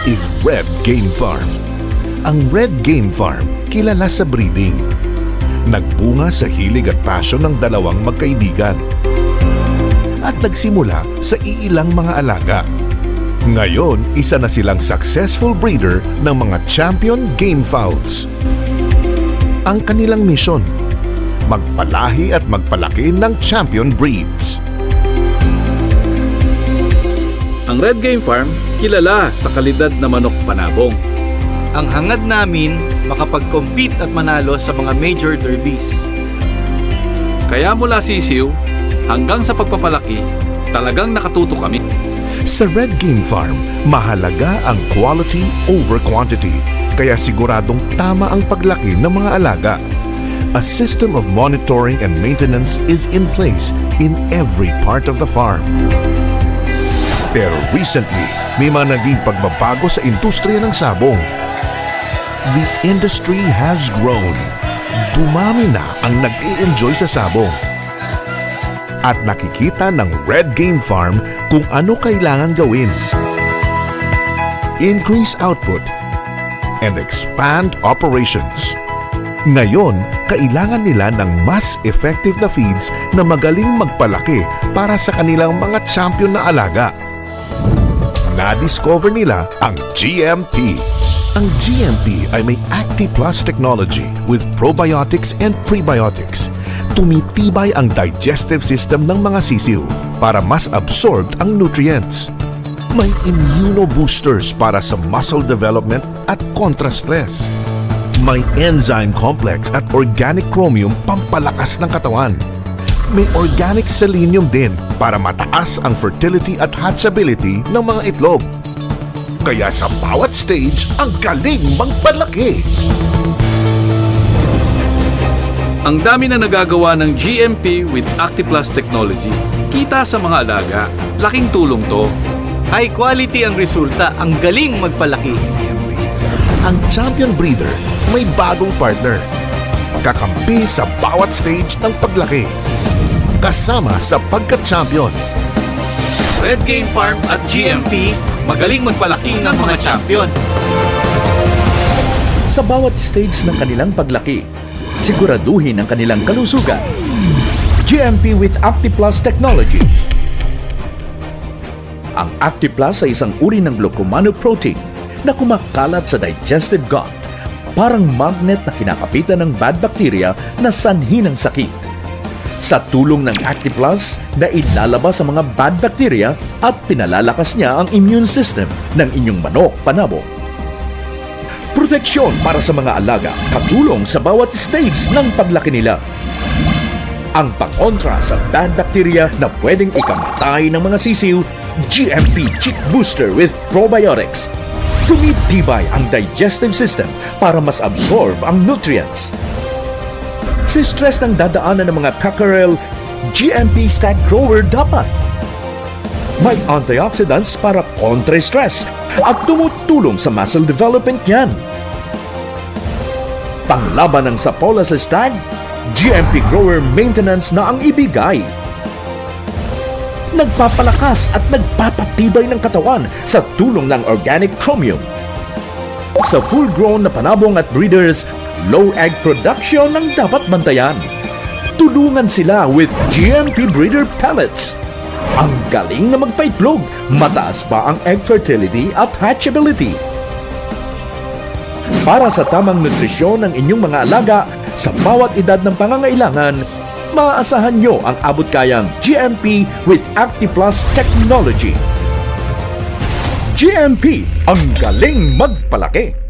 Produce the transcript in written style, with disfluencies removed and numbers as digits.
is Red Game Farm. Ang Red Game Farm kilala sa breeding. Nagbunga sa hilig at passion ng dalawang magkaibigan. At nagsimula sa iilang mga alaga. Ngayon, isa na silang successful breeder ng mga champion game fowls. Ang kanilang misyon, magpalahi at magpalaki ng champion breeds. Ang Red Game Farm, kilala sa kalidad na manok panabong. Ang hangad namin, makapag-compete at manalo sa mga major derbies. Kaya mula sisiw hanggang sa pagpapalaki, talagang nakatuto kami. Sa Red Game Farm, mahalaga ang quality over quantity. Kaya siguradong tama ang paglaki ng mga alaga. A system of monitoring and maintenance is in place in every part of the farm. Pero recently, may mga naging pagbabago sa industriya ng sabong. The industry has grown. Dumami na ang nag-i-enjoy sa sabong. At nakikita ng Red Game Farm kung ano kailangan gawin. Increase output and expand operations. Ngayon, kailangan nila ng mas effective na feeds na magaling magpalaki para sa kanilang mga champion na alaga. Na-discover nila ang GMP. Ang GMP ay may ActiPlus technology with probiotics and prebiotics. Tumitibay ang digestive system ng mga sisiw para mas absorbed ang nutrients. May immunoboosters para sa muscle development at kontra-stress. May enzyme complex at organic chromium pampalakas ng katawan. May organic selenium din para mataas ang fertility at hatchability ng mga itlog. Kaya sa bawat stage, ang galing magpalaki. Ang dami na nagagawa ng GMP with ActiPlus technology. Kita sa mga alaga, laking tulong to. High quality ang resulta, ang galing magpalaki. Ang champion breeder may bagong partner. Kakampi sa bawat stage ng paglaki. Kasama sa pagka-champion. Red Game Farm at GMP, magaling magpalaki ng mga champion. Sa bawat stage ng kanilang paglaki, siguraduhin ang kanilang kalusugan. GMP with ActiPlus technology. Ang ActiPlus ay isang uri ng glucomanoprotein na kumakalat sa digestive gut, parang magnet na kinakapitan ng bad bacteria na sanhi ng sakit. Sa tulong ng ActiPlus, na ilalabas ang mga bad bacteria at pinalalakas niya ang immune system ng inyong manok panabong. Proteksyon para sa mga alaga, katulong sa bawat stage ng paglaki nila. Ang pangontra sa bad bacteria na pwedeng ikamatay ng mga sisiw, GMP Chick Booster with Probiotics. Tumitibay ang digestive system para mas absorb ang nutrients. Si stress ng dadaanan ng mga cockerel, GMP Stag Grower dapat. May antioxidants para kontra-stress at tumutulong sa muscle development niyan. Panglaban ng sapola sa stag, GMP Grower Maintenance na ang ibigay. Nagpapalakas at nagpapatibay ng katawan sa tulong ng organic chromium. Sa full-grown na panabong at breeders, low egg production ang dapat bantayan. Tulungan sila with GMP Breeder Pellets. Ang galing na magpaitlog, mataas pa ang egg fertility at hatchability. Para sa tamang nutrisyon ng inyong mga alaga, sa bawat edad ng pangangailangan, maaasahan nyo ang abot-kayang GMP with ActiPlus technology. GMP, ang galing magpalaki.